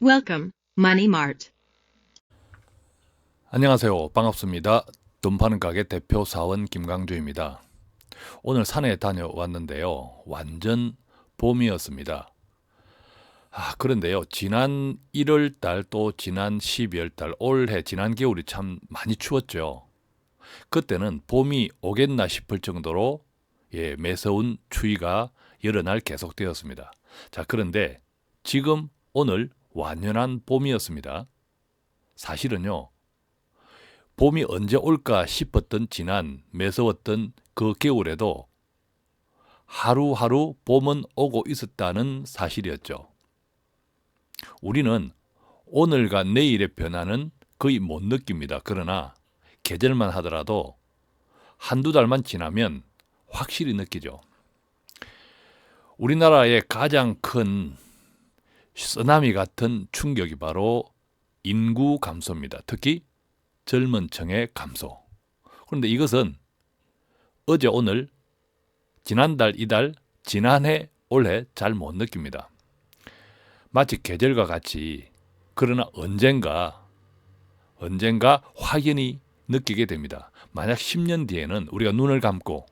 Welcome, Money Mart. 안녕하세요. 반갑습니다. 돈 파는 가게 대표 사원 김강주입니다. 오늘 산에 다녀왔는데요. 완전 봄이었습니다. 그런데요. 지난 1월 달 또 지난 12월 달 올해 지난 겨울이 참 많이 추웠죠. 그때는 봄이 오겠나 싶을 정도로 매서운 추위가 여러 날 계속되었습니다. 그런데 지금 오늘 완연한 봄이었습니다. 사실은요. 봄이 언제 올까 싶었던 지난 매서웠던 그 겨울에도 하루하루 봄은 오고 있었다는 사실이었죠. 우리는 오늘과 내일의 변화는 거의 못 느낍니다. 그러나 계절만 하더라도 한두 달만 지나면 확실히 느끼죠. 우리나라의 가장 큰 쓰나미 같은 충격이 바로 인구 감소입니다. 특히 젊은 층의 감소. 그런데 이것은 어제 오늘, 지난달 이달, 지난해 올해 잘 못 느낍니다. 마치 계절과 같이 그러나 언젠가 확연히 느끼게 됩니다. 만약 10년 뒤에는 우리가 눈을 감고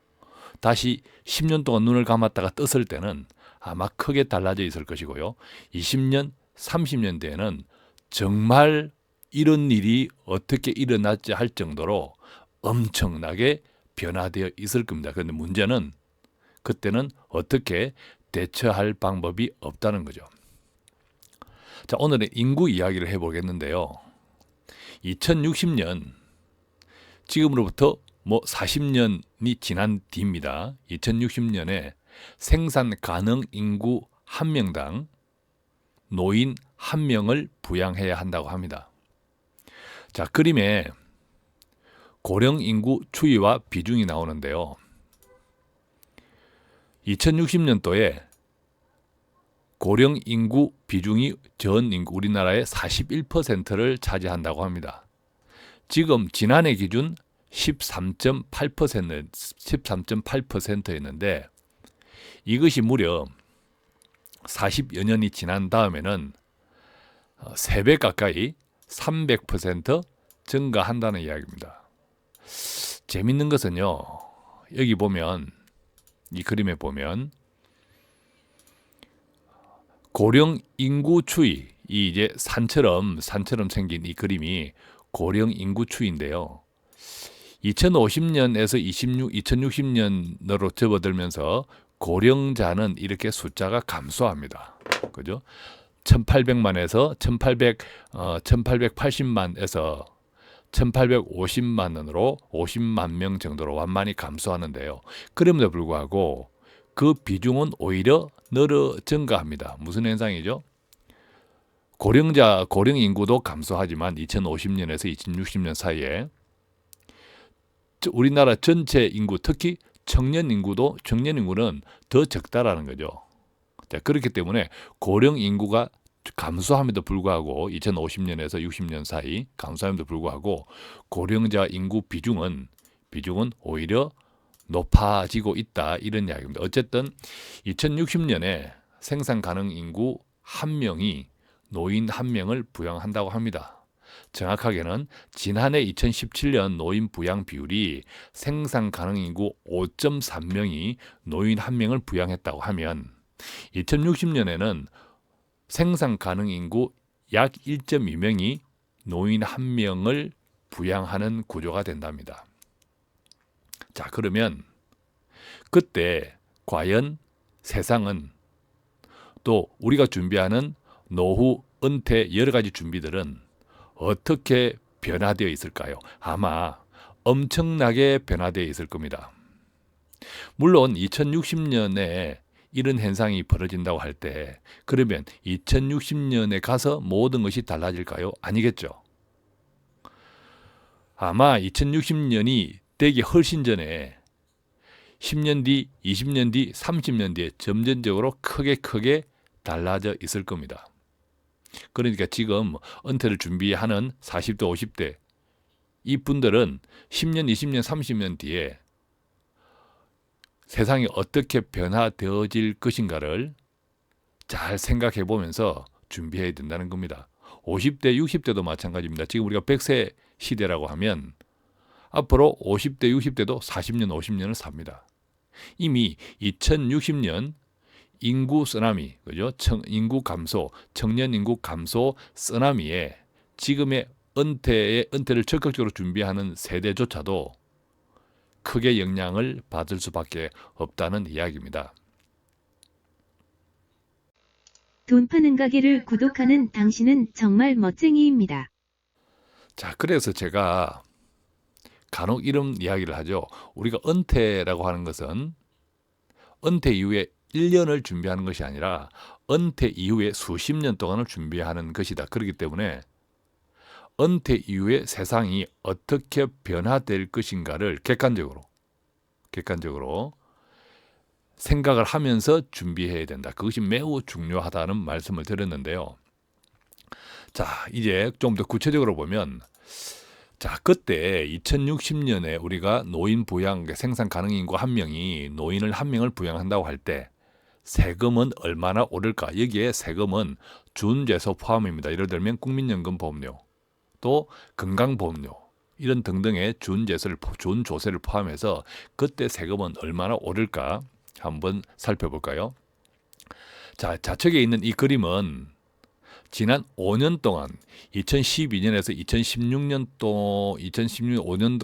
다시 10년 동안 눈을 감았다가 떴을 때는 아마 크게 달라져 있을 것이고요. 20년, 30년 뒤에는 정말 이런 일이 어떻게 일어났지 할 정도로 엄청나게 변화되어 있을 겁니다. 그런데 문제는 그때는 어떻게 대처할 방법이 없다는 거죠. 오늘은 인구 이야기를 해보겠는데요. 2060년, 지금으로부터 40년이 지난 뒤입니다. 2060년에 생산 가능 인구 1명당 노인 1명을 부양해야 한다고 합니다. 그림에 고령 인구 추이와 비중이 나오는데요. 2060년도에 고령 인구 비중이 전 인구 우리나라의 41%를 차지한다고 합니다. 지금 지난해 기준 13.8%였는데 이것이 무려 40여 년이 지난 다음에는 3배 가까이 300% 증가한다는 이야기입니다. 재밌는 것은요. 여기 보면 이 그림에 보면 고령 인구 추이, 이 이제 산처럼 생긴 이 그림이 고령 인구 추이인데요. 2050년에서 2060년으로 접어들면서 고령자는 이렇게 숫자가 감소합니다. 그죠? 1800만에서 1880만에서 1850만원으로 50만 명 정도로 완만히 감소하는데요. 그럼에도 불구하고 그 비중은 오히려 증가합니다. 무슨 현상이죠? 고령 인구도 감소하지만 2050년에서 2060년 사이에 우리나라 전체 인구, 특히 청년 인구는 더 적다라는 거죠. 그렇기 때문에 고령 인구가 감소함에도 불구하고 2050년에서 60년 사이 감소함에도 불구하고 고령자 인구 비중은 오히려 높아지고 있다, 이런 이야기입니다. 어쨌든 2060년에 생산 가능 인구 1명이 노인 1명을 부양한다고 합니다. 정확하게는 지난해 2017년 노인 부양 비율이 생산 가능 인구 5.3명이 노인 1명을 부양했다고 하면 2060년에는 생산 가능 인구 약 1.2명이 노인 1명을 부양하는 구조가 된답니다. 그러면 그때 과연 세상은, 또 우리가 준비하는 노후, 은퇴 여러 가지 준비들은 어떻게 변화되어 있을까요? 아마 엄청나게 변화되어 있을 겁니다. 물론 2060년에 이런 현상이 벌어진다고 할 때 그러면 2060년에 가서 모든 것이 달라질까요? 아니겠죠. 아마 2060년이 되기 훨씬 전에 10년 뒤, 20년 뒤, 30년 뒤에 점진적으로 크게 달라져 있을 겁니다. 그러니까 지금 은퇴를 준비하는 40대, 50대 이 분들은 10년, 20년, 30년 뒤에 세상이 어떻게 변화되어질 것인가를 잘 생각해 보면서 준비해야 된다는 겁니다. 50대, 60대도 마찬가지입니다. 지금 우리가 100세 시대라고 하면 앞으로 50대, 60대도 40년, 50년을 삽니다. 이미 2060년 인구 쓰나미, 그죠? 인구 감소, 청년 인구 감소 쓰나미에 지금의 은퇴를 적극적으로 준비하는 세대조차도 크게 영향을 받을 수밖에 없다는 이야기입니다. 돈 파는 가게를 구독하는 당신은 정말 멋쟁이입니다. 자, 그래서 제가 간혹 이런 이야기를 하죠. 우리가 은퇴라고 하는 것은 은퇴 이후에 1년을 준비하는 것이 아니라 은퇴 이후에 수십 년 동안을 준비하는 것이다. 그렇기 때문에 은퇴 이후에 세상이 어떻게 변화될 것인가를 객관적으로 생각을 하면서 준비해야 된다. 그것이 매우 중요하다는 말씀을 드렸는데요. 자, 이제 좀 더 구체적으로 보면, 자, 그때 2060년에 우리가 노인 부양, 생산 가능 인구 한 명이 노인을 한 명을 부양한다고 할 때 세금은 얼마나 오를까? 여기에 세금은 준재소 포함입니다. 예를 들면 국민연금 보험료, 또 건강보험료, 이런 등등의 준조세를 포함해서 그때 세금은 얼마나 오를까 한번 살펴볼까요? 자, 좌측에 있는 이 그림은 지난 5년 동안 2012년에서 2016년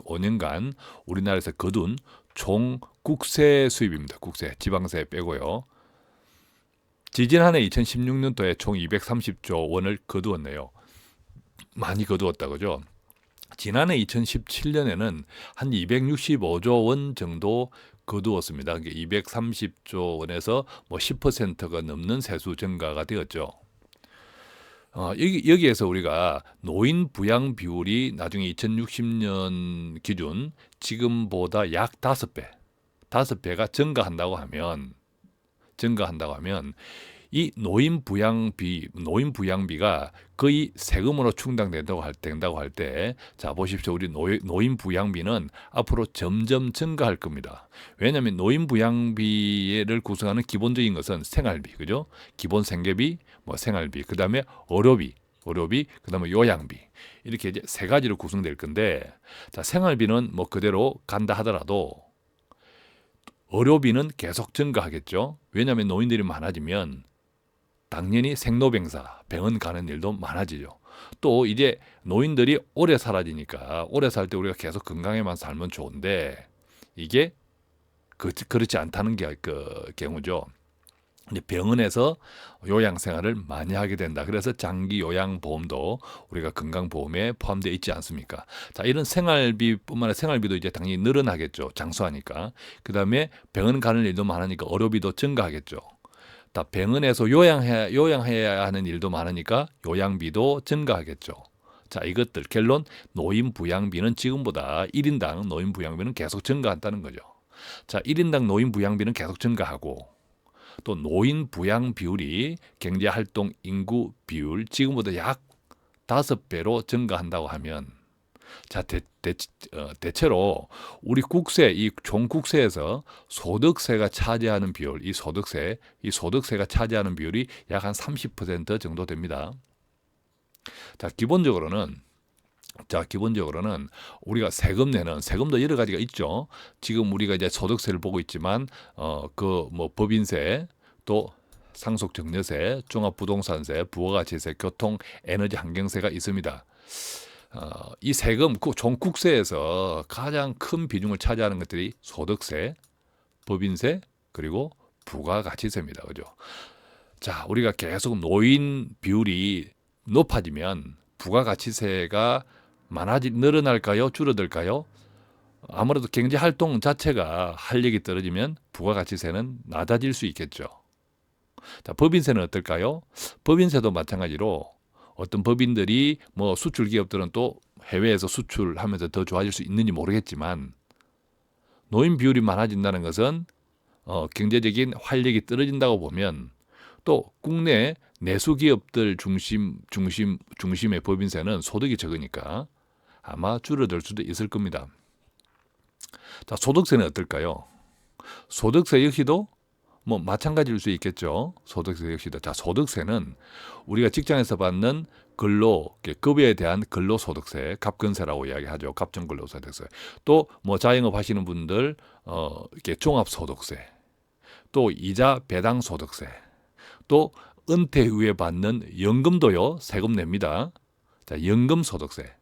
5년간 우리나라에서 거둔 총 국세 수입입니다. 국세, 지방세 빼고요. 지지난해 2016년도에 총 230조 원을 거두었네요. 많이 거두었다 그죠? 지난해 2017년에는 한 265조 원 정도 거두었습니다. 230조 원에서 뭐 10%가 넘는 세수 증가가 되었죠. 여기에서 우리가 노인 부양 비율이 나중에 2060년 기준 지금보다 약 5배가 증가한다고 하면 이 노인 부양비가 거의 세금으로 충당된다고 할 때, 자, 보십시오. 우리 노인 부양비는 앞으로 점점 증가할 겁니다. 왜냐하면 노인 부양비를 구성하는 기본적인 것은 생활비, 그죠? 기본 생계비, 뭐 생활비, 그 다음에 의료비, 그 다음에 요양비. 이렇게 이제 세 가지로 구성될 건데, 자, 생활비는 뭐 그대로 간다 하더라도 의료비는 계속 증가하겠죠. 왜냐하면 노인들이 많아지면 당연히 생로병사, 병원 가는 일도 많아지죠. 또 이제 노인들이 오래 살아지니까 오래 살 때 우리가 계속 건강에만 살면 좋은데 이게 그렇지 않다는 게 경우죠. 이제 병원에서 요양 생활을 많이 하게 된다. 그래서 장기 요양 보험도 우리가 건강보험에 포함되어 있지 않습니까? 자, 이런 생활비뿐만 아니라 생활비도 이제 당연히 늘어나겠죠. 장수하니까. 그 다음에 병원 가는 일도 많으니까 의료비도 증가하겠죠. 다 병원에서 요양해야 하는 일도 많으니까 요양비도 증가하겠죠. 자, 이것들 결론 노인 부양비는 지금보다 1인당 노인 부양비는 계속 증가한다는 거죠. 자, 1인당 노인 부양비는 계속 증가하고 또 노인 부양 비율이 경제활동 인구 비율 지금보다 약 5배로 증가한다고 하면 자, 대체로 우리 국세, 이 총국세에서 소득세가 차지하는 비율, 이 소득세가 차지하는 비율이 약 한 30% 정도 됩니다. 자, 기본적으로는 우리가 세금 내는 세금도 여러 가지가 있죠. 지금 우리가 이제 소득세를 보고 있지만 뭐 법인세, 또 상속증여세, 종합부동산세, 부가가치세, 교통, 에너지, 환경세가 있습니다. 이 세금, 총국세에서 가장 큰 비중을 차지하는 것들이 소득세, 법인세, 그리고 부가가치세입니다. 그죠? 자, 우리가 계속 노인 비율이 높아지면 부가가치세가 늘어날까요? 줄어들까요? 아무래도 경제 활동 자체가 활력이 떨어지면 부가가치세는 낮아질 수 있겠죠. 자, 법인세는 어떨까요? 법인세도 마찬가지로 어떤 법인들이 뭐 수출 기업들은 또 해외에서 수출하면서 더 좋아질 수 있는지 모르겠지만 노인 비율이 많아진다는 것은 경제적인 활력이 떨어진다고 보면 또 국내 내수 기업들 중심의 법인세는 소득이 적으니까 아마 줄어들 수도 있을 겁니다. 자, 소득세는 어떨까요? 소득세 역시도 뭐 마찬가지일 수 있겠죠. 소득세 역시도. 자, 소득세는 우리가 직장에서 받는 근로 급여에 대한 근로소득세, 갑근세라고 이야기하죠. 갑정근로소득세. 또 뭐 자영업 하시는 분들 이렇게 종합소득세, 또 이자 배당소득세, 또 은퇴 후에 받는 연금도요 세금 냅니다. 자, 연금소득세.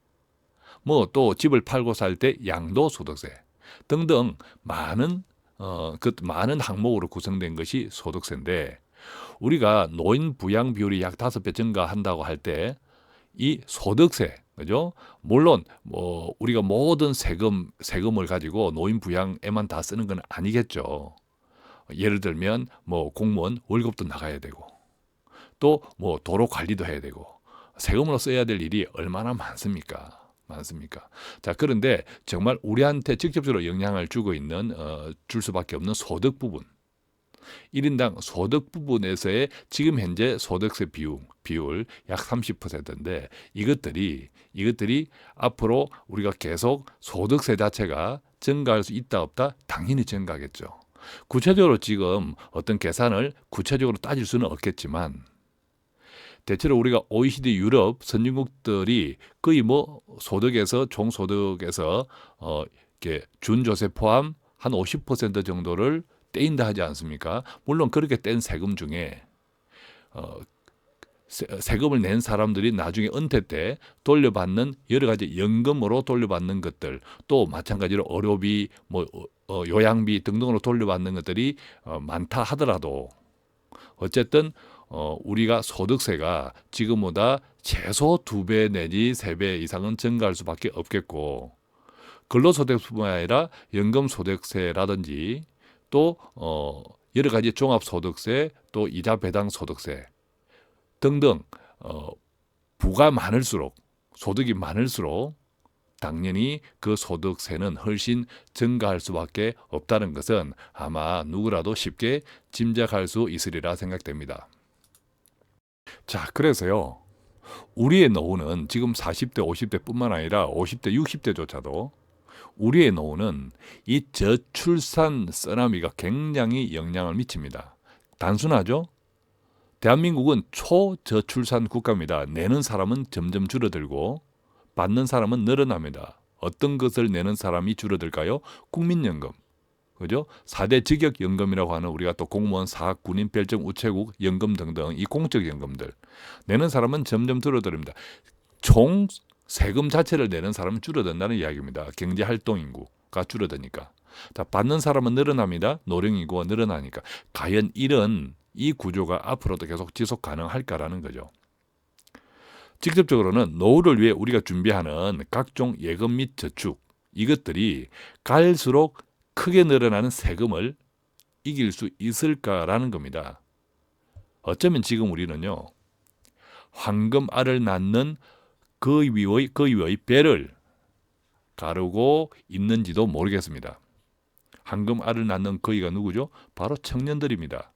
뭐 또 집을 팔고 살 때 양도소득세 등등 많은 많은 항목으로 구성된 것이 소득세인데, 우리가 노인 부양 비율이 약 5배 증가한다고 할 때 이 소득세, 그죠? 물론 뭐 우리가 모든 세금을 가지고 노인 부양에만 다 쓰는 건 아니겠죠. 예를 들면 뭐 공무원 월급도 나가야 되고, 또 뭐 도로 관리도 해야 되고, 세금으로 써야 될 일이 얼마나 많습니까? 자, 그런데 정말 우리한테 직접적으로 영향을 주고 있는 줄 수밖에 없는 소득 부분, 1인당 소득 부분에서의 지금 현재 소득세 비율 약 30%인데, 이것들이 앞으로 우리가 계속 소득세 자체가 증가할 수 있다 없다? 당연히 증가하겠죠. 구체적으로 지금 어떤 계산을 구체적으로 따질 수는 없겠지만, 대체로 우리가 OECD 유럽 선진국들이 거의 뭐 소득에서 총소득에서 이렇게 준조세 포함 한 50% 정도를 떼인다 하지 않습니까? 물론 그렇게 뗀 세금 중에 세금을 낸 사람들이 나중에 은퇴 때 돌려받는 여러 가지 연금으로 돌려받는 것들, 또 마찬가지로 의료비, 뭐 요양비 등등으로 돌려받는 것들이 많다 하더라도, 어쨌든 우리가 소득세가 지금보다 최소 2배 내지 3배 이상은 증가할 수밖에 없겠고, 근로소득뿐만 아니라 연금소득세라든지 또 여러 가지 종합소득세, 또 이자 배당소득세 등등 부가 많을수록, 소득이 많을수록 당연히 그 소득세는 훨씬 증가할 수밖에 없다는 것은 아마 누구라도 쉽게 짐작할 수 있으리라 생각됩니다. 자, 그래서요, 우리의 노후는 지금 40대, 50대뿐만 아니라 50대, 60대조차도 우리의 노후는 이 저출산 쓰나미가 굉장히 영향을 미칩니다. 단순하죠? 대한민국은 초저출산 국가입니다. 내는 사람은 점점 줄어들고 받는 사람은 늘어납니다. 어떤 것을 내는 사람이 줄어들까요? 국민연금. 그죠? 4대 직역연금이라고 하는, 우리가 또 공무원, 사학, 군인, 별정, 우체국, 연금 등등 이 공적연금들 내는 사람은 점점 줄어듭니다. 총 세금 자체를 내는 사람은 줄어든다는 이야기입니다. 경제활동 인구가 줄어드니까. 자, 받는 사람은 늘어납니다. 노령인구가 늘어나니까. 과연 이 구조가 앞으로도 계속 지속 가능할까라는 거죠. 직접적으로는 노후를 위해 우리가 준비하는 각종 예금 및 저축, 이것들이 갈수록 크게 늘어나는 세금을 이길 수 있을까라는 겁니다. 어쩌면 지금 우리는요, 황금알을 낳는 그 위의 배를 가르고 있는지도 모르겠습니다. 황금알을 낳는 거위가 누구죠? 바로 청년들입니다.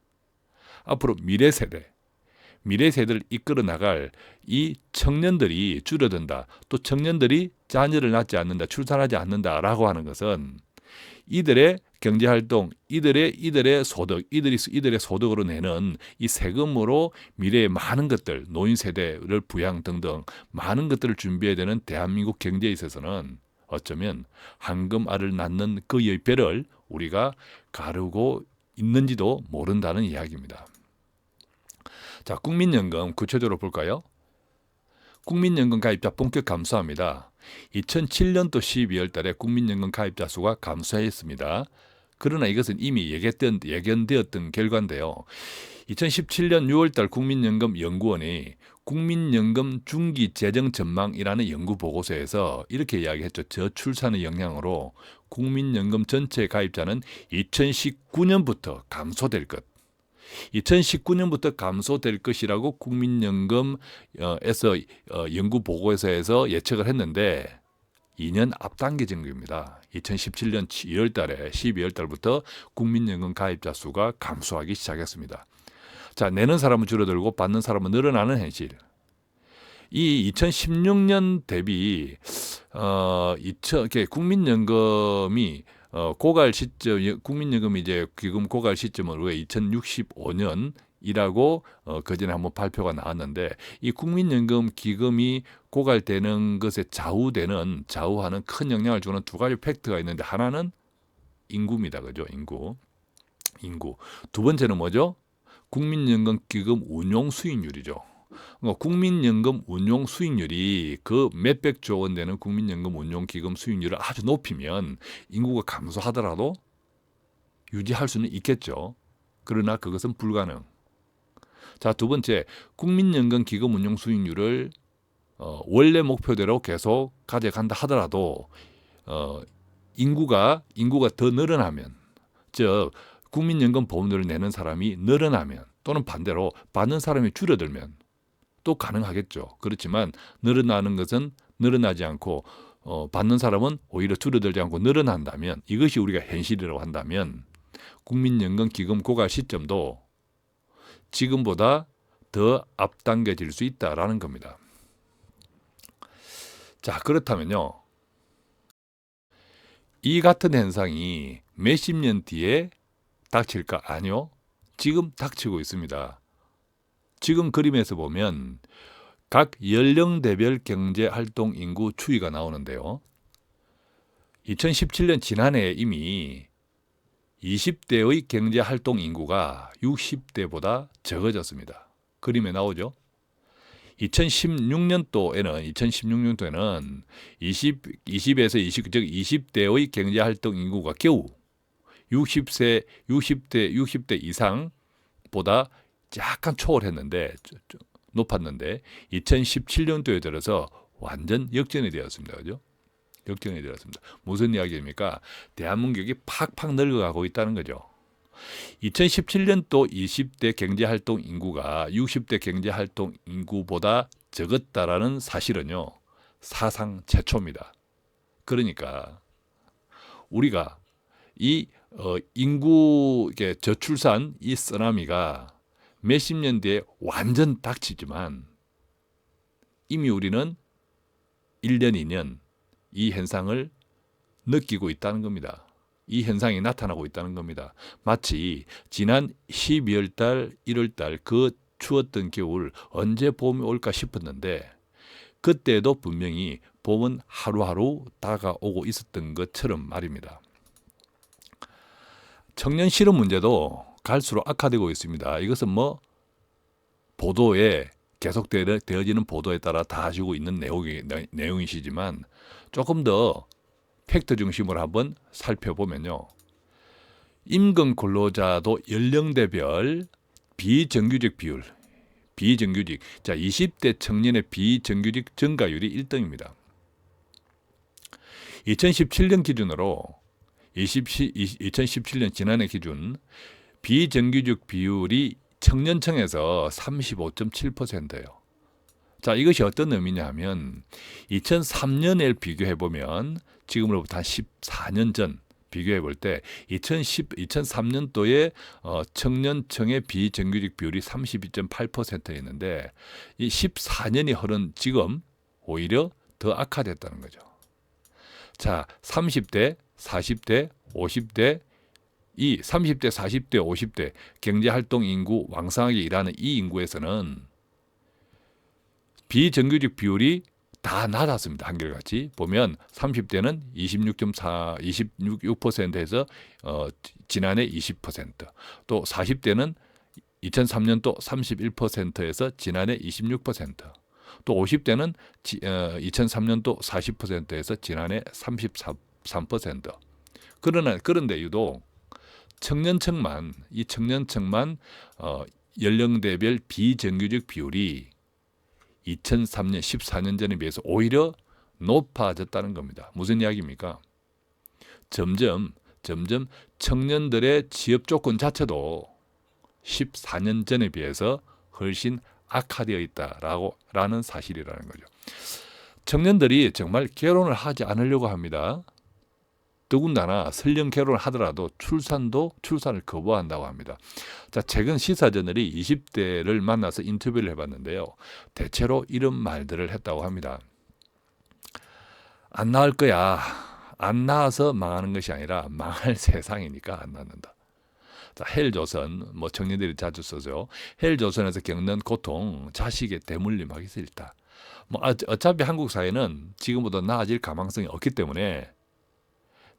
앞으로 미래 세대를 이끌어 나갈 이 청년들이 줄어든다, 또 청년들이 자녀를 낳지 않는다, 출산하지 않는다라고 하는 것은 이들의 경제활동, 이들의 소득, 이들의 소득으로 내는 이 세금으로 미래의 많은 것들, 노인 세대를 부양 등등 많은 것들을 준비해야 되는 대한민국 경제에 있어서는 어쩌면 황금알을 낳는 그의 배를 우리가 가르고 있는지도 모른다는 이야기입니다. 자, 국민연금 구체적으로 볼까요? 국민연금 가입자 본격 감소합니다. 2007년도 12월 달에 국민연금 가입자 수가 감소했습니다. 그러나 이것은 이미 예견되었던 결과인데요. 2017년 6월 달 국민연금 연구원이 국민연금 중기 재정 전망이라는 연구 보고서에서 이렇게 이야기했죠. 저출산의 영향으로 국민연금 전체 가입자는 2019년부터 감소될 것. 2019년부터 감소될 것이라고 국민연금에서 연구 보고서에서 예측을 했는데 2년 앞당겨진 겁니다. 2017년 2월 달에 12월 달부터 국민연금 가입자 수가 감소하기 시작했습니다. 자, 내는 사람은 줄어들고 받는 사람은 늘어나는 현실. 이 2016년 대비 국민연금이 고갈 시점 국민연금 이제 기금 고갈 시점은 왜 2065년이라고 그전에 한번 발표가 나왔는데 이 국민연금 기금이 고갈되는 것에 좌우하는 큰 영향을 주는 두 가지 팩트가 있는데 하나는 인구입니다. 그죠? 인구. 두 번째는 뭐죠? 국민연금 기금 운용 수익률이죠. 국민연금 운용 수익률이 그 몇백조 원 되는 국민연금 운용 기금 수익률을 아주 높이면 인구가 감소하더라도 유지할 수는 있겠죠. 그러나 그것은 불가능. 자, 두 번째, 국민연금 기금 운용 수익률을 원래 목표대로 계속 가져간다 하더라도 인구가 더 늘어나면, 즉 국민연금 보험료를 내는 사람이 늘어나면 또는 반대로 받는 사람이 줄어들면 또 가능하겠죠. 그렇지만 늘어나는 것은 늘어나지 않고 받는 사람은 오히려 줄어들지 않고 늘어난다면, 이것이 우리가 현실이라고 한다면 국민연금 기금 고갈 시점도 지금보다 더 앞당겨질 수 있다라는 겁니다. 자, 그렇다면요, 이 같은 현상이 몇십 년 뒤에 닥칠까? 아니요. 지금 닥치고 있습니다. 지금 그림에서 보면 각 연령대별 경제활동 인구 추이가 나오는데요. 2017년 지난해에 이미 20대의 경제활동 인구가 60대보다 적어졌습니다. 그림에 나오죠. 2016년도에는 20에서 20, 즉 20대의 경제활동 인구가 겨우 60대 이상보다 약간 초월했는데, 높았는데 2017년도에 들어서 완전 역전이 되었습니다. 그죠? 역전이 되었습니다. 무슨 이야기입니까? 대한민국이 팍팍 늙어가고 있다는 거죠. 2017년도 20대 경제활동 인구가 60대 경제활동 인구보다 적었다라는 사실은요, 사상 최초입니다. 그러니까 우리가 이 인구 저출산 이 쓰나미가 몇십 년 뒤에 완전 닥치지만 이미 우리는 1년, 2년 이 현상을 느끼고 있다는 겁니다. 이 현상이 나타나고 있다는 겁니다. 마치 지난 12월 달, 1월 달 그 추웠던 겨울 언제 봄이 올까 싶었는데 그때도 분명히 봄은 하루하루 다가오고 있었던 것처럼 말입니다. 청년 실업 문제도 갈수록 악화되고 있습니다. 이것은 보도에 계속되어지는 보도에 따라 다지고 있는 내용이시지만 조금 더 팩트 중심으로 한번 살펴보면요. 임금 근로자도 연령대별 비정규직 비율, 자, 20대 청년의 비정규직 증가율이 1등입니다. 2017년 기준으로 2017년 지난해 기준 비정규직 비율이 청년층에서 35.7%예요. 자, 이것이 어떤 의미냐 하면 2003년을 비교해 보면 지금으로부터 한 14년 전 비교해 볼 때 2003년도에 청년층의 비정규직 비율이 32.8%였는데 이 14년이 흐른 지금 오히려 더 악화됐다는 거죠. 자, 30대, 40대, 50대, 이 30대, 40대, 50대 경제활동 인구 왕성하게 일하는 이 인구에서는 비정규직 비율이 다 낮았습니다. 한결같이 보면 30대는 26%에서 지난해 20%, 또 40대는 2003년도 31%에서 지난해 26%, 또 50대는 2003년도 40%에서 지난해 33%. 그런데 유독 청년층만 연령대별 비정규직 비율이 2003년 14년 전에 비해서 오히려 높아졌다는 겁니다. 무슨 이야기입니까? 점점 청년들의 취업 조건 자체도 14년 전에 비해서 훨씬 악화되어 있다라는 사실이라는 거죠. 청년들이 정말 결혼을 하지 않으려고 합니다. 더군다나 설령 결혼을 하더라도 출산을 거부한다고 합니다. 자, 최근 시사저널이 20대를 만나서 인터뷰를 해봤는데요. 대체로 이런 말들을 했다고 합니다. 안 낳을 거야. 안 낳아서 망하는 것이 아니라 망할 세상이니까 안 낳는다. 자, 헬조선, 뭐 청년들이 자주 쓰죠. 헬조선에서 겪는 고통, 자식의 대물림하기 싫다. 뭐 어차피 한국 사회는 지금보다 나아질 가망성이 없기 때문에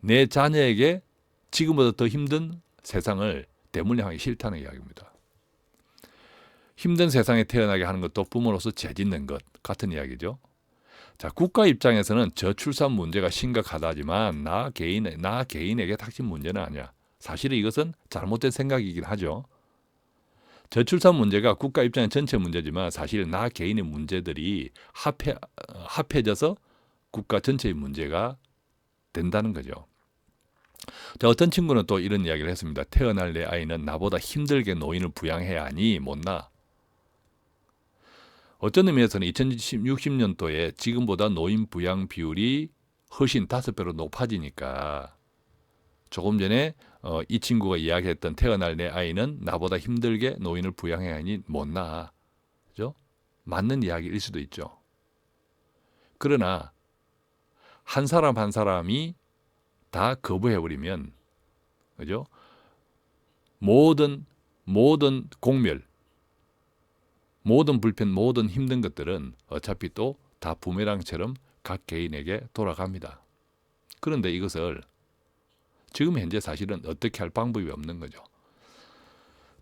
내 자녀에게 지금보다 더 힘든 세상을 대물림하기 싫다는 이야기입니다. 힘든 세상에 태어나게 하는 것도 부모로서 죄짓는 것 같은 이야기죠. 자, 국가 입장에서는 저출산 문제가 심각하다지만 나 개인에게 닥친 문제는 아니야. 사실은 이것은 잘못된 생각이긴 하죠. 저출산 문제가 국가 입장의 전체 문제지만 사실 나 개인의 문제들이 합해져서 국가 전체의 문제가 된다는 거죠. 자, 어떤 친구는 또 이런 이야기를 했습니다. 태어날 내 아이는 나보다 힘들게 노인을 부양해야 하니 못나. 어떤 의미에서는 2060년도에 지금보다 노인 부양 비율이 훨씬 5배로 높아지니까 조금 전에 이 친구가 이야기했던 태어날 내 아이는 나보다 힘들게 노인을 부양해야 하니 못나. 그죠? 맞는 이야기일 수도 있죠. 그러나 한 사람 한 사람이 다 거부해버리면, 그죠? 모든 공멸, 모든 불편, 모든 힘든 것들은 어차피 또 다 부메랑처럼 각 개인에게 돌아갑니다. 그런데 이것을 지금 현재 사실은 어떻게 할 방법이 없는 거죠.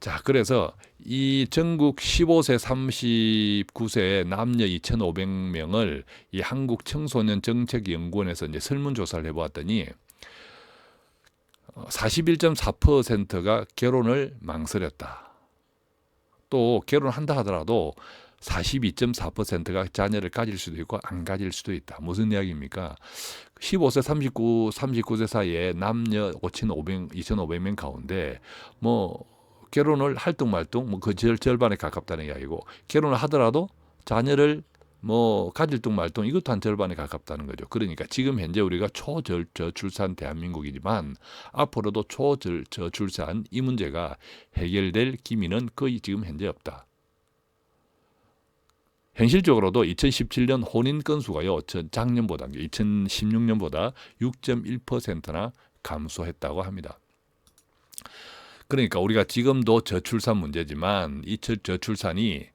자, 그래서 이 전국 15세 39세 남녀 2,500명을 이 한국 청소년 정책연구원에서 이제 설문조사를 해보았더니 41.4%가 결혼을 망설였다. 또 결혼한다 하더라도 42.4%가 자녀를 가질 수도 있고 안 가질 수도 있다. 무슨 이야기입니까? 15세 39세 사이에 남녀 2,500명 가운데 뭐 결혼을 할뚱말뚱 뭐 그 절반에 가깝다는 이야기고, 결혼을 하더라도 자녀를 뭐 가질 뚱말뚱 이것도 한 절반에 가깝다는 거죠. 그러니까 지금 현재 우리가 초저출산 대한민국이지만 앞으로도 초저출산 이 문제가 해결될 기미는 거의 지금 현재 없다. 현실적으로도 2017년 혼인 건수가요, 작년보다 2016년보다 6.1%나 감소했다고 합니다. 그러니까 우리가 지금도 저출산 문제지만 이 저출산이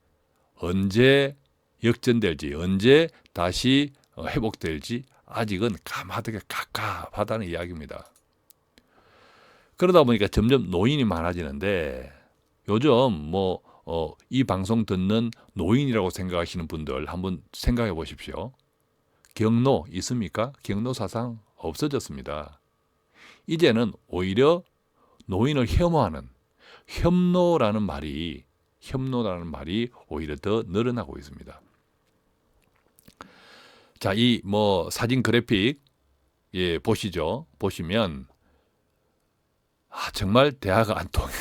언제 역전될지, 언제 다시 회복될지 아직은 까마득하게 갑갑하다는 이야기입니다. 그러다 보니까 점점 노인이 많아지는데 요즘 이 방송 듣는 노인이라고 생각하시는 분들 한번 생각해 보십시오. 경로 있습니까? 경로 사상 없어졌습니다. 이제는 오히려 노인을 혐오하는 혐노라는 말이 오히려 더 늘어나고 있습니다. 자, 이 사진 그래픽 보시죠. 보시면 정말 대화가 안 통해.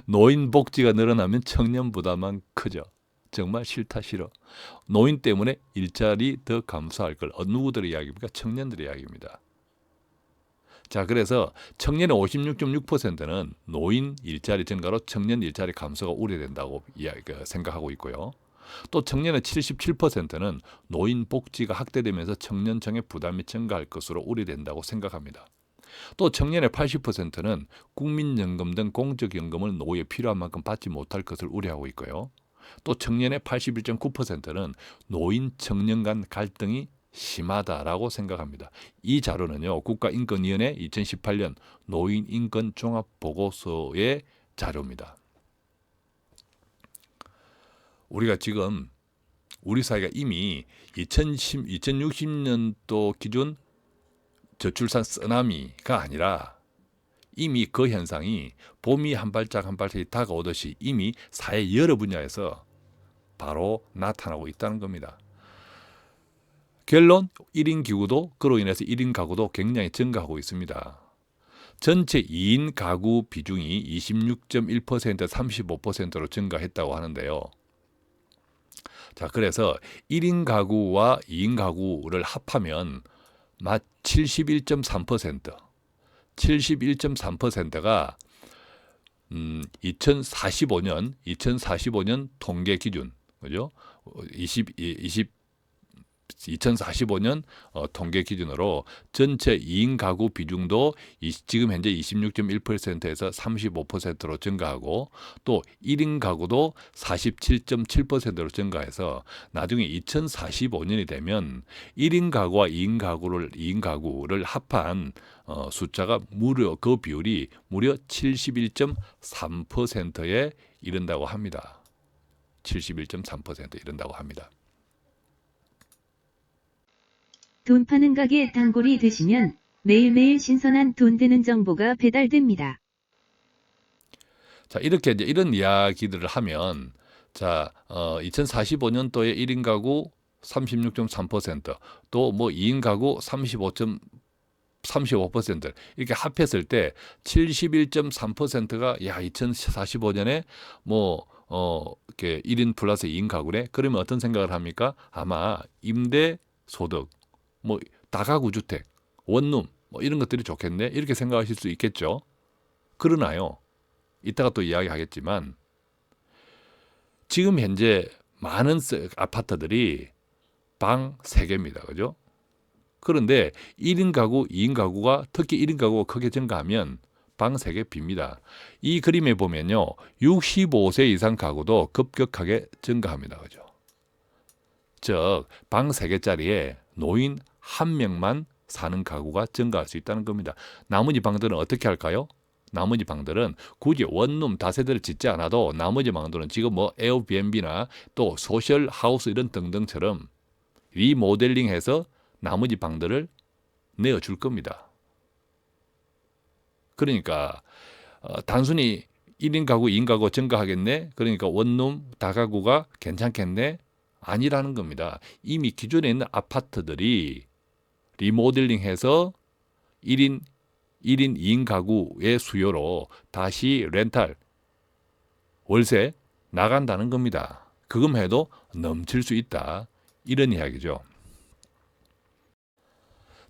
노인 복지가 늘어나면 청년 부담만 크죠. 정말 싫다 싫어. 노인 때문에 일자리 더 감소할 걸. 누구들의 이야기입니까? 청년들의 이야기입니다. 자, 그래서 청년의 56.6%는 노인 일자리 증가로 청년 일자리 감소가 우려된다고 생각하고 있고요. 또 청년의 77%는 노인 복지가 확대되면서 청년층의 부담이 증가할 것으로 우려된다고 생각합니다. 또 청년의 80%는 국민연금 등 공적연금을 노후에 필요한 만큼 받지 못할 것을 우려하고 있고요. 또 청년의 81.9%는 노인 청년 간 갈등이 심하다라고 생각합니다. 이 자료는요, 국가인권위원회 2018년 노인인권 종합보고서의 자료입니다. 우리가 지금 우리 사회가 이미 2060년도 기준 저출산 쓰나미가 아니라 이미 그 현상이 봄이 한 발짝 한 발짝이 다가오듯이 이미 사회 여러 분야에서 바로 나타나고 있다는 겁니다. 결론, 1인 기구도 그로 인해서 1인 가구도 굉장히 증가하고 있습니다. 전체 2인 가구 비중이 26.1%, 35%로 증가했다고 하는데요. 자, 그래서 1인 가구와 2인 가구를 합하면 71.3%, 71.3%가 2045년 통계 기준, 그죠? 2045년 통계 기준으로 전체 2인 가구 비중도 지금 현재 26.1%에서 35%로 증가하고 또 1인 가구도 47.7%로 증가해서 나중에 2045년이 되면 1인 가구와 2인 가구를 합한 숫자가 그 비율이 무려 71.3%에 이른다고 합니다. 71.3%에 이른다고 합니다. 돈 파는 가게 단골이 되시면 매일매일 신선한 돈 되는 정보가 배달됩니다. 자, 이렇게 이제 이런 이야기들을 하면 자, 2045년도에 1인 가구 36.3%, 또 뭐 2인 가구 35% 이렇게 합했을 때 71.3%가 야, 2045년에 뭐 이렇게 1인 플러스 2인 가구네. 그러면 어떤 생각을 합니까? 아마 임대 소득, 뭐 다가구 주택, 원룸 뭐 이런 것들이 좋겠네. 이렇게 생각하실 수 있겠죠. 그러나요. 이따가 또 이야기하겠지만 지금 현재 많은 아파트들이 방 3개입니다. 그죠? 그런데 1인 가구, 2인 가구가 특히 1인 가구가 크게 증가하면 방 3개 빕니다. 이 그림에 보면요. 65세 이상 가구도 급격하게 증가합니다. 그죠? 즉, 방 3개짜리에 노인 1명만 사는 가구가 증가할 수 있다는 겁니다. 나머지 방들은 어떻게 할까요? 나머지 방들은 굳이 원룸 다세대를 짓지 않아도 나머지 방들은 지금 뭐 에어비앤비나 또 소셜 하우스 이런 등등처럼 리모델링해서 나머지 방들을 내어줄 겁니다. 그러니까 단순히 1인 가구, 2인 가구 증가하겠네? 그러니까 원룸 다가구가 괜찮겠네? 아니라는 겁니다. 이미 기존에 있는 아파트들이 리모델링해서 1인, 2인 가구의 수요로 다시 렌탈, 월세 나간다는 겁니다. 그것만 해도 넘칠 수 있다. 이런 이야기죠.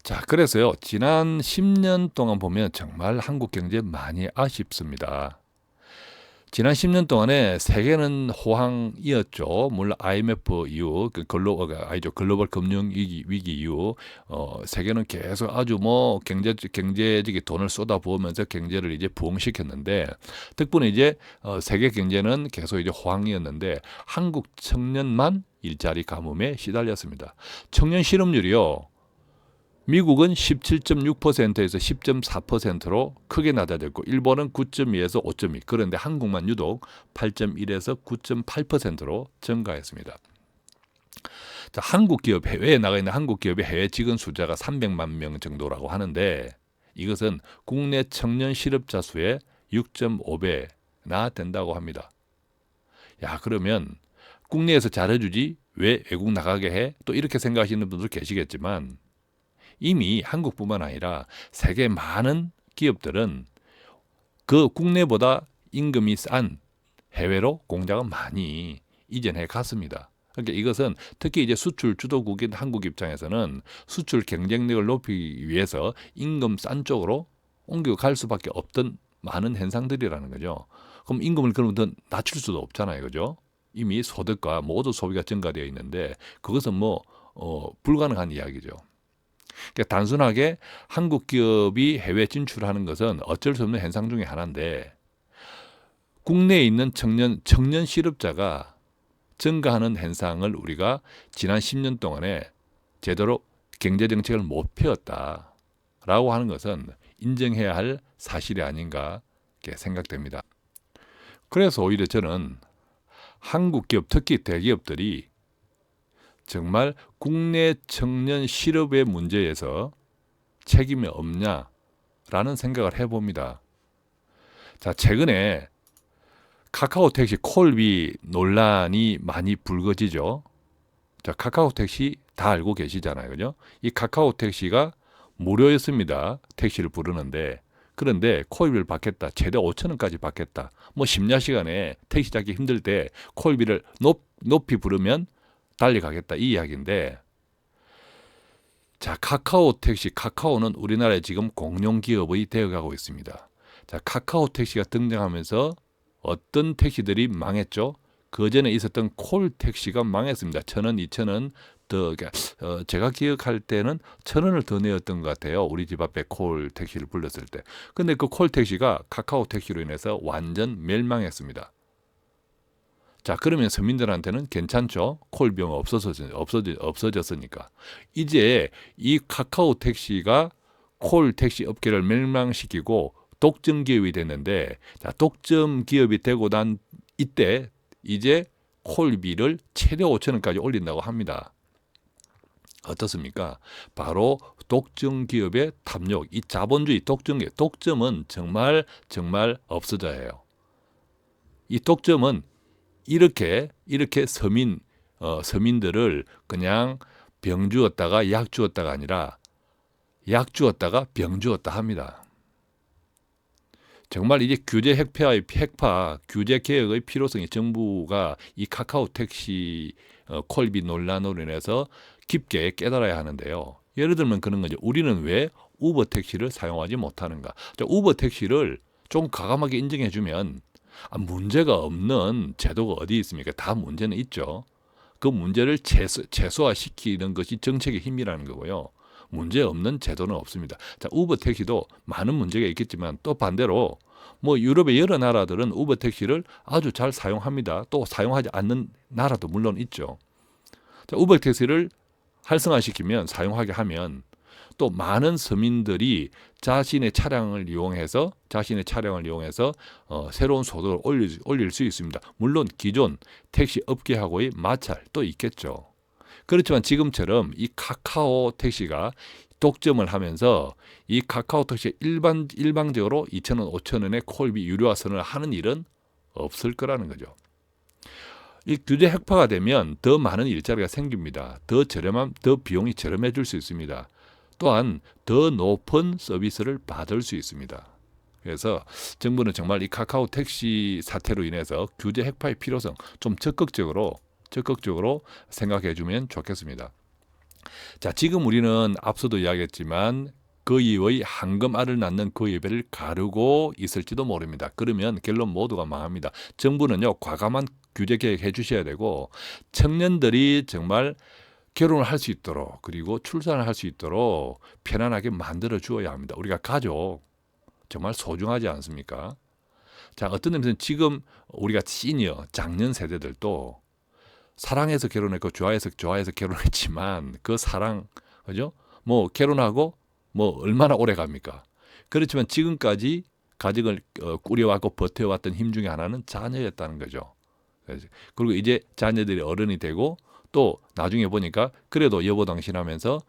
자, 그래서요. 지난 10년 동안 보면 정말 한국 경제 많이 아쉽습니다. 지난 10년 동안에 세계는 호황이었죠. 물론 IMF 이후, 글로벌 금융 위기 이후 세계는 계속 아주 뭐 경제적인 돈을 쏟아부으면서 경제를 이제 부흥시켰는데 덕분에 이제 세계 경제는 계속 이제 호황이었는데 한국 청년만 일자리 가뭄에 시달렸습니다. 청년 실업률이요. 미국은 17.6%에서 10.4%로 크게 낮아졌고 일본은 9.2에서 5.2, 그런데 한국만 유독 8.1에서 9.8%로 증가했습니다. 자, 한국 기업, 해외에 나가 있는 한국 기업의 해외 직원 숫자가 300만 명 정도라고 하는데 이것은 국내 청년 실업자 수의 6.5배나 된다고 합니다. 야, 그러면 국내에서 잘해주지 왜 외국 나가게 해? 또 이렇게 생각하시는 분들 계시겠지만 이미 한국뿐만 아니라 세계 많은 기업들은 그 국내보다 임금이 싼 해외로 공장을 많이 이전해 갔습니다. 그러니까 이것은 특히 이제 수출 주도국인 한국 입장에서는 수출 경쟁력을 높이기 위해서 임금 싼 쪽으로 옮겨갈 수밖에 없던 많은 현상들이라는 거죠. 그럼 임금을 그러면 더 낮출 수도 없잖아요. 그죠? 이미 소득과 모두 소비가 증가되어 있는데 그것은 뭐 불가능한 이야기죠. 그러니까 단순하게 한국 기업이 해외 진출하는 것은 어쩔 수 없는 현상 중에 하나인데 국내에 있는 청년 실업자가 증가하는 현상을 우리가 지난 10년 동안에 제대로 경제정책을 못 펴었다라고 하는 것은 인정해야 할 사실이 아닌가 생각됩니다. 그래서 오히려 저는 한국 기업, 특히 대기업들이 정말 국내 청년 실업의 문제에서 책임이 없냐라는 생각을 해봅니다. 자, 최근에 카카오 택시 콜비 논란이 많이 불거지죠. 자, 카카오 택시 다 알고 계시잖아요. 그죠? 이 카카오 택시가 무료였습니다. 택시를 부르는데. 그런데 콜비를 받겠다. 최대 5,000원까지 받겠다. 뭐 심야 시간에 택시 잡기 힘들 때 콜비를 높이 부르면 달려가겠다 이 이야기인데 자, 카카오 택시, 카카오는 우리나라에 지금 공룡기업이 되어가고 있습니다. 자, 카카오 택시가 등장하면서 어떤 택시들이 망했죠? 그 전에 있었던 콜 택시가 망했습니다. 1,000원, 2,000원 더 제가 기억할 때는 1,000원을 더 내었던 것 같아요. 우리 집 앞에 콜 택시를 불렀을 때. 근데 그 콜 택시가 카카오 택시로 인해서 완전 멸망했습니다. 자, 그러면 서민들한테는 괜찮죠? 콜 비용 없어졌으니까. 이제 이 카카오 택시가 콜 택시 업계를 멸망시키고 독점 기업이 됐는데, 자, 독점 기업이 되고 난 이때 이제 콜비를 최대 5,000원까지 올린다고 합니다. 어떻습니까? 바로 독점 기업의 탐욕, 이 자본주의 독점은 정말 없어져야 해요. 이 독점은 이렇게 서민들을 그냥 병 주었다가 약 주었다가 아니라 약 주었다가 병 주었다 합니다. 정말 이제 규제 핵파 규제 개혁의 필요성이 정부가 이 카카오 택시 콜비 논란으로 인해서 깊게 깨달아야 하는데요. 예를 들면 그런 거죠. 우리는 왜 우버 택시를 사용하지 못하는가? 우버 택시를 좀 과감하게 인정해주면 문제가 없는 제도가 어디 있습니까? 다 문제는 있죠. 그 문제를 최소화시키는 것이 정책의 힘이라는 거고요. 문제 없는 제도는 없습니다. 자, 우버 택시도 많은 문제가 있겠지만 또 반대로 뭐 유럽의 여러 나라들은 우버 택시를 아주 잘 사용합니다. 또 사용하지 않는 나라도 물론 있죠. 자, 우버 택시를 활성화시키면 사용하게 하면 또 많은 서민들이 자신의 차량을 이용해서 새로운 소득을 올릴 수 있습니다. 물론 기존 택시 업계하고의 마찰도 있겠죠. 그렇지만 지금처럼 이 카카오 택시가 독점을 하면서 이 카카오 택시 일방적으로 2,000원, 5,000원의 콜비 유료화선을 하는 일은 없을 거라는 거죠. 이 규제 핵파가 되면 더 많은 일자리가 생깁니다. 더 비용이 저렴해질 수 있습니다. 또한 더 높은 서비스를 받을 수 있습니다. 그래서 정부는 정말 이 카카오 택시 사태로 인해서 규제 핵파의 필요성 좀 적극적으로 생각해 주면 좋겠습니다. 자, 지금 우리는 앞서도 이야기했지만 거위의 황금알을 낳는 거위배를 가르고 있을지도 모릅니다. 그러면 결론 모두가 망합니다. 정부는요, 과감한 규제 개혁해 주셔야 되고 청년들이 정말 결혼을 할 수 있도록 그리고 출산을 할 수 있도록 편안하게 만들어 주어야 합니다. 우리가 가족 정말 소중하지 않습니까? 자, 어떤 의미에서는 지금 우리가 시니어 장년 세대들도 사랑해서 결혼했고 좋아해서 결혼했지만 그 사랑, 그죠? 뭐 결혼하고 뭐 얼마나 오래 갑니까? 그렇지만 지금까지 가정을 꾸려왔고 버텨왔던 힘 중에 하나는 자녀였다는 거죠. 그리고 이제 자녀들이 어른이 되고 또 나중에 보니까 그래도 여보당신하면서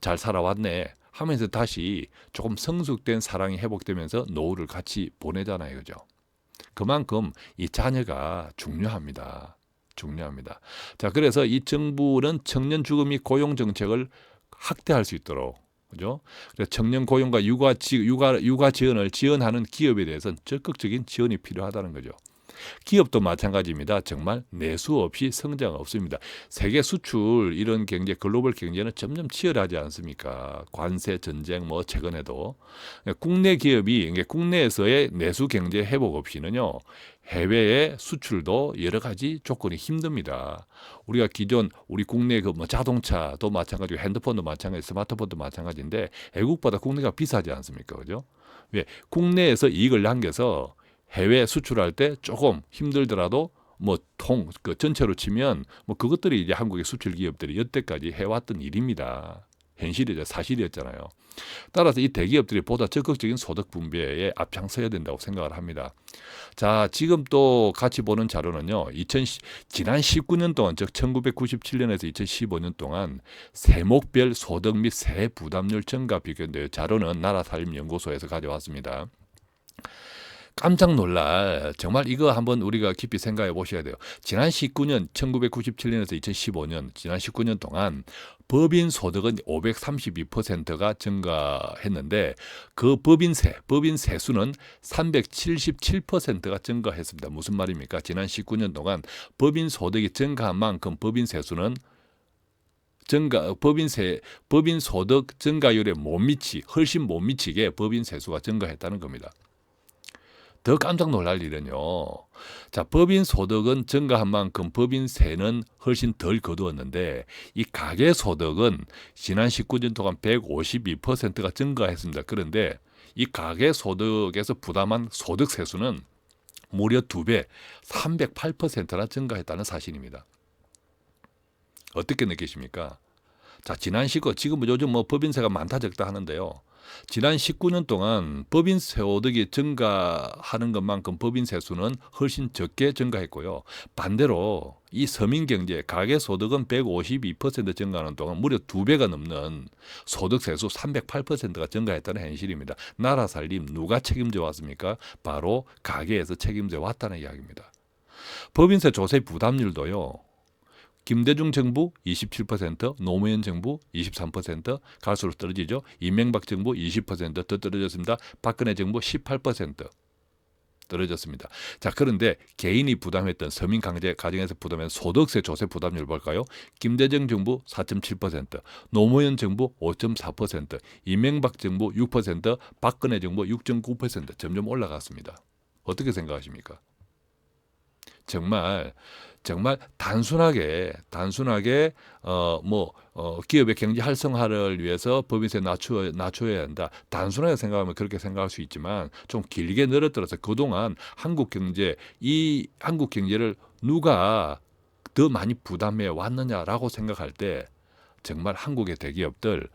잘 살아왔네 하면서 다시 조금 성숙된 사랑이 회복되면서 노후를 같이 보내잖아요, 그죠? 그만큼 이 자녀가 중요합니다. 자, 그래서 이 정부는 청년 주거 및 고용 정책을 확대할 수 있도록, 그죠? 그래서 청년 고용과 육아 지원을 지원하는 기업에 대해서는 적극적인 지원이 필요하다는 거죠. 기업도 마찬가지입니다. 정말 내수 없이 성장 없습니다. 세계 수출 이런 경제, 글로벌 경제는 점점 치열하지 않습니까? 관세 전쟁 뭐 최근에도 국내 기업이 국내에서의 내수 경제 회복 없이는요. 해외의 수출도 여러 가지 조건이 힘듭니다. 우리가 기존 우리 국내 그 뭐 자동차도 마찬가지고 핸드폰도 마찬가지, 스마트폰도 마찬가지인데 외국보다 국내가 비싸지 않습니까? 그죠? 왜 국내에서 이익을 남겨서 해외 수출할 때 조금 힘들더라도 그 전체로 치면 그것들이 이제 한국의 수출 기업들이 여태까지 해왔던 일입니다. 현실이죠. 사실이었잖아요. 따라서 이 대기업들이 보다 적극적인 소득 분배에 앞장서야 된다고 생각을 합니다. 자, 지금 또 같이 보는 자료는요. 지난 19년 동안, 즉 1997년에서 2015년 동안 세목별 소득 및 세 부담률 증가 비교인데요. 자료는 나라살림연구소에서 가져왔습니다. 깜짝 놀랄, 정말 이거 한번 우리가 깊이 생각해 보셔야 돼요. 지난 1997년에서 2015년, 지난 19년 동안 법인 소득은 532%가 증가했는데 그 법인 세수는 377%가 증가했습니다. 무슨 말입니까? 지난 19년 동안 법인 소득이 증가한 만큼 법인 세수는 법인 소득 증가율에 훨씬 못 미치게 법인 세수가 증가했다는 겁니다. 더 깜짝 놀랄 일은요. 자, 법인 소득은 증가한 만큼 법인세는 훨씬 덜 거두었는데 이 가계 소득은 지난 19년 동안 152%가 증가했습니다. 그런데 이 가계 소득에서 부담한 소득 세수는 무려 2배, 308%나 증가했다는 사실입니다. 어떻게 느끼십니까? 자, 지금은 요즘 뭐 법인세가 많다 적다 하는데요. 지난 19년 동안 법인 소득이 증가하는 것만큼 법인 세수는 훨씬 적게 증가했고요. 반대로 이 서민 경제 가계 소득은 152% 증가하는 동안 무려 2배가 넘는 소득 세수 308%가 증가했다는 현실입니다. 나라 살림 누가 책임져 왔습니까? 바로 가계에서 책임져 왔다는 이야기입니다. 법인세 조세 부담률도요. 김대중 정부 27%, 노무현 정부 23%, 갈수록 떨어지죠. 이명박 정부 20%더 떨어졌습니다. 박근혜 정부 18% 떨어졌습니다. 자, 그런데 개인이 부담했던 서민 강제 가정에서 부담했던 소득세 조세 부담률 볼까요? 김대중 정부 4.7%, 노무현 정부 5.4%, 이명박 정부 6%, 박근혜 정부 6.9% 점점 올라갔습니다. 어떻게 생각하십니까? 정말 단순하게 기업의 경제 활성화를 위해서 법인세 낮춰야 한다. 단순하게 생각하면 그렇게 생각할 수 있지만 좀 길게 늘어뜨려서 그동안 한국 경제를 누가 더 많이 부담해 왔느냐라고 생각할 때 정말 한국의 대기업들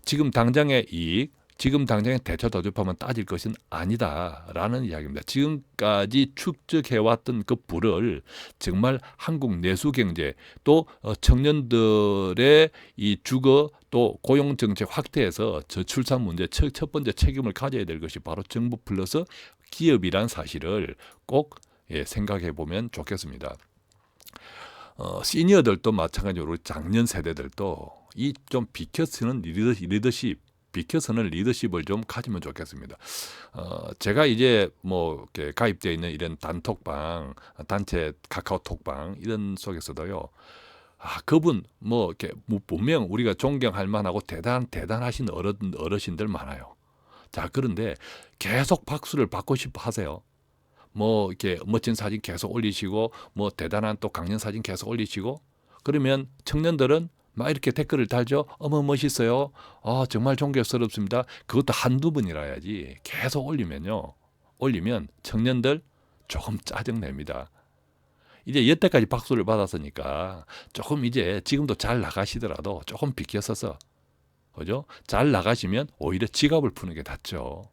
지금 당장의 이익 지금 당장에 대처 도접하면 따질 것은 아니다라는 이야기입니다. 지금까지 축적해왔던 그 부를 정말 한국 내수 경제 또 청년들의 이 주거 또 고용 정책 확대에서 저출산 문제 첫 번째 책임을 가져야 될 것이 바로 정부 플러스 기업이란 사실을 꼭 생각해 보면 좋겠습니다. 시니어들도 마찬가지로 작년 세대들도 이 좀 비켜서는 리더십을 좀 가지면 좋겠습니다. 제가 이제 뭐 이렇게 가입되어 있는 이런 단톡방, 단체 카카오톡방 이런 속에서도요. 그분 뭐 이렇게 분명 우리가 존경할 만하고 대단하신 어르신들 많아요. 자, 그런데 계속 박수를 받고 싶어 하세요. 뭐 이렇게 멋진 사진 계속 올리시고 뭐 대단한 또 강연 사진 계속 올리시고 그러면 청년들은 막 이렇게 댓글을 달죠. 어머 멋있어요. 정말 존경스럽습니다. 그것도 한두 번이라야지. 계속 올리면 청년들 조금 짜증냅니다. 이제 여태까지 박수를 받았으니까 조금 이제 지금도 잘 나가시더라도 조금 비켜서서 그죠? 잘 나가시면 오히려 지갑을 푸는 게 낫죠.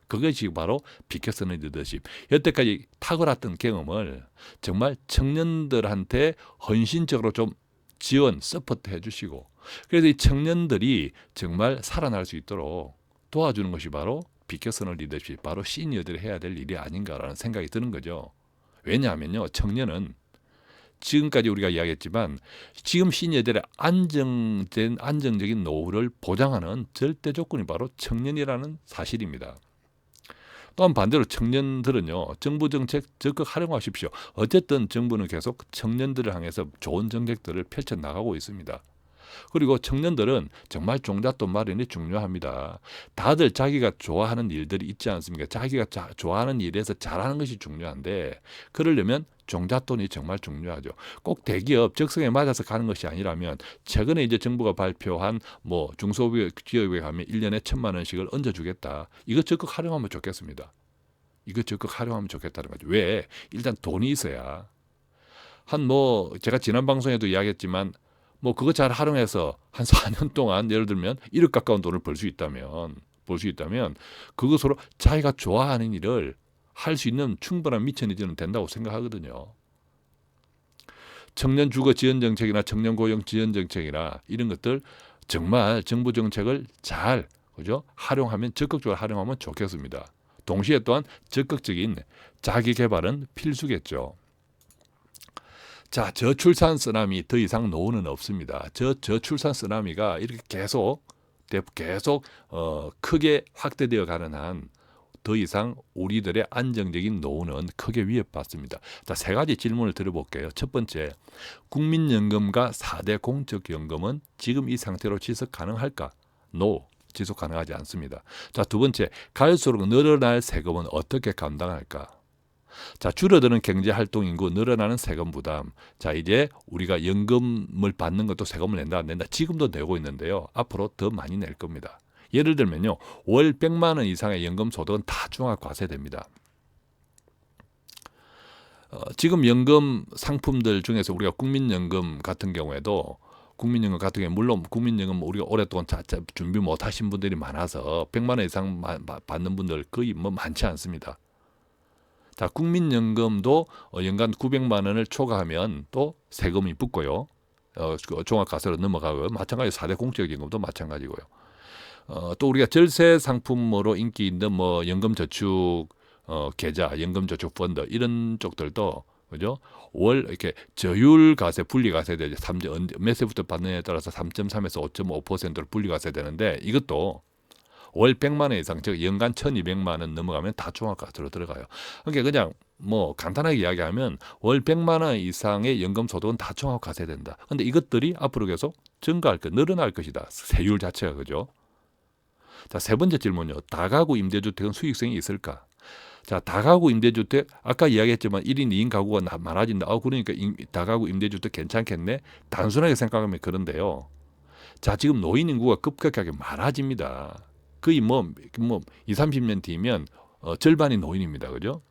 그것이 바로 비켜서는 리더십. 여태까지 탁월했던 경험을 정말 청년들한테 헌신적으로 좀 지원, 서포트 해주시고 그래서 이 청년들이 정말 살아날 수 있도록 도와주는 것이 바로 비켜서는 리더십, 바로 시니어들이 해야 될 일이 아닌가라는 생각이 드는 거죠. 왜냐하면요, 청년은 지금까지 우리가 이야기했지만 지금 시니어들의 안정적인 노후를 보장하는 절대 조건이 바로 청년이라는 사실입니다. 또한 반대로 청년들은요, 정부 정책 적극 활용하십시오. 어쨌든 정부는 계속 청년들을 향해서 좋은 정책들을 펼쳐 나가고 있습니다. 그리고 청년들은 정말 종잣돈 마련이 중요합니다. 다들 자기가 좋아하는 일들이 있지 않습니까? 자기가 좋아하는 일에서 잘하는 것이 중요한데 그러려면 종잣돈이 정말 중요하죠. 꼭 대기업 적성에 맞아서 가는 것이 아니라면 최근에 이제 정부가 발표한 뭐 중소기업에 가면 1년에 1,000만 원씩을 얹어주겠다. 이거 적극 활용하면 좋겠습니다. 이거 적극 활용하면 좋겠다는 거죠. 왜? 일단 돈이 있어야 제가 지난 방송에도 이야기했지만 뭐 그거 잘 활용해서 한 4년 동안 예를 들면 1억 가까운 돈을 벌 수 있다면 그것으로 자기가 좋아하는 일을 할 수 있는 충분한 미천이 저는 된다고 생각하거든요. 청년 주거 지원 정책이나 청년 고용 지원 정책이나 이런 것들 정말 정부 정책을 잘 적극적으로 활용하면 좋겠습니다. 동시에 또한 적극적인 자기 개발은 필수겠죠. 자, 저출산 쓰나미 더 이상 노후는 없습니다. 저출산 쓰나미가 이렇게 계속 크게 확대되어 가는 한 더 이상 우리들의 안정적인 노후는 크게 위협받습니다. 자, 세 가지 질문을 드려볼게요. 첫 번째, 국민연금과 4대 공적연금은 지금 이 상태로 지속 가능할까? No. 지속 가능하지 않습니다. 자, 두 번째, 갈수록 늘어날 세금은 어떻게 감당할까? 자, 줄어드는 경제활동 인구, 늘어나는 세금 부담. 자, 이제 우리가 연금을 받는 것도 세금을 낸다 안 낸다. 지금도 내고 있는데요. 앞으로 더 많이 낼 겁니다. 예를 들면요, 월 100만 원 이상의 연금 소득은 다 종합과세됩니다. 지금 연금 상품들 중에서 우리가 국민연금 같은 경우에도 물론 국민연금 우리가 오랫동안 준비 못 하신 분들이 많아서 100만 원 이상 받는 분들 거의 뭐 많지 않습니다. 자, 국민연금도 연간 900만 원을 초과하면 또 세금이 붙고요. 종합과세로 넘어가고요. 마찬가지로 4대 공적연금도 마찬가지고요. 또 우리가 절세 상품으로 인기 있는 뭐 연금저축 계좌, 연금저축 펀드 이런 쪽들도 그죠? 월 이렇게 저율과세, 분리과세 되죠. 몇 세부터 받느냐에 따라서 3.3에서 5.5%로 분리과세 되는데 이것도 월 100만 원 이상, 즉 연간 1,200만 원 넘어가면 다 종합과세로 들어가요. 그러니까 그냥 뭐 간단하게 이야기하면 월 100만 원 이상의 연금 소득은 다 종합과세 된다. 근데 이것들이 앞으로 계속 증가할 것, 늘어날 것이다. 세율 자체가 그죠? 자, 세 번째 질문요. 다가구 임대주택은 수익성이 있을까? 자, 다가구 임대주택 아까 이야기했지만 1인 2인 가구가 많아진다. 그러니까 다가구 임대주택 괜찮겠네. 단순하게 생각하면 그런데요. 자, 지금 노인 인구가 급격하게 많아집니다. 거의 뭐 2, 30년 뒤면 절반이 노인입니다. 그죠?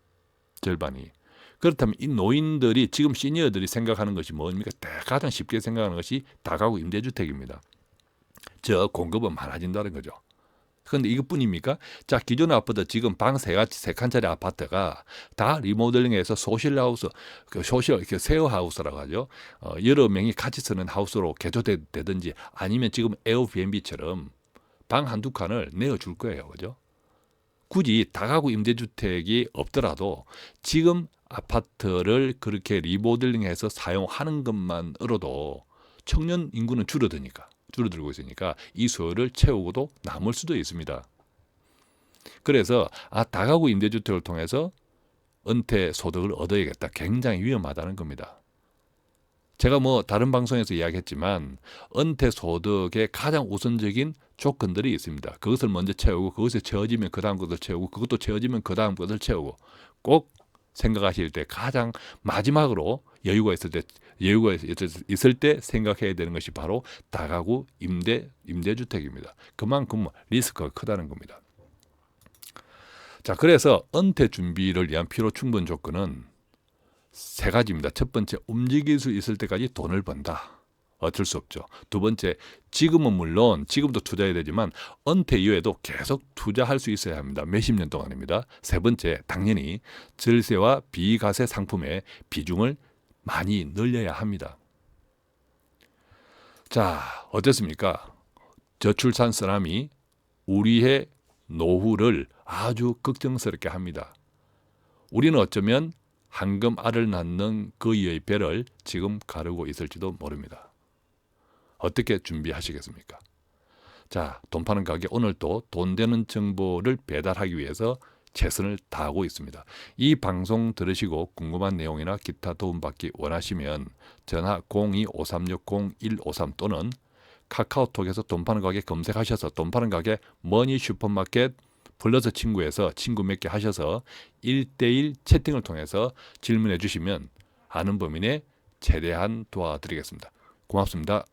절반이. 그렇다면 이 노인들이 지금 시니어들이 생각하는 것이 뭡니까? 가장 쉽게 생각하는 것이 다가구 임대주택입니다. 저 공급은 많아진다는 거죠. 그런데 이것뿐입니까? 자, 기존의 아파트 지금 방 세 칸짜리 아파트가 다 리모델링해서 소실하우스, 쉐어하우스라고 하죠. 여러 명이 같이 쓰는 하우스로 개조되든지 아니면 지금 에어비앤비처럼 방 한두 칸을 내어줄 거예요. 그죠? 굳이 다가구 임대주택이 없더라도 지금 아파트를 그렇게 리모델링해서 사용하는 것만으로도 청년 인구는 줄어들고 있으니까 이 수요를 채우고도 남을 수도 있습니다. 그래서 다가구 임대주택을 통해서 은퇴 소득을 얻어야겠다. 굉장히 위험하다는 겁니다. 제가 뭐 다른 방송에서 이야기했지만 은퇴 소득의 가장 우선적인 조건들이 있습니다. 그것을 먼저 채우고 그것에 채워지면 그 다음 것을 채우고 그것도 채워지면 그 다음 것을 채우고 꼭 생각하실 때 가장 마지막으로 여유가 있을 때 생각해야 되는 것이 바로 다가구 임대주택입니다. 그만큼 리스크가 크다는 겁니다. 자, 그래서 은퇴 준비를 위한 필요 충분 조건은 세 가지입니다. 첫 번째, 움직일 수 있을 때까지 돈을 번다. 어쩔 수 없죠. 두 번째, 지금은 물론 지금도 투자해야 되지만 은퇴 이후에도 계속 투자할 수 있어야 합니다. 몇십 년 동안입니다. 세 번째, 당연히 절세와 비과세 상품의 비중을 많이 늘려야 합니다. 자, 어떻습니까? 저출산 쓰나미 우리의 노후를 아주 걱정스럽게 합니다. 우리는 어쩌면 황금 알을 낳는 그 이의 배를 지금 가르고 있을지도 모릅니다. 어떻게 준비하시겠습니까? 자, 돈 파는 가게 오늘도 돈 되는 정보를 배달하기 위해서 최선을 다하고 있습니다. 이 방송 들으시고 궁금한 내용이나 기타 도움받기 원하시면 전화 02-5360-153 또는 카카오톡에서 돈 파는 가게 검색하셔서 돈 파는 가게 머니 슈퍼마켓 플러스 친구에서 친구 몇 개 하셔서 1대1 채팅을 통해서 질문해 주시면 아는 범위 내 최대한 도와드리겠습니다. 고맙습니다.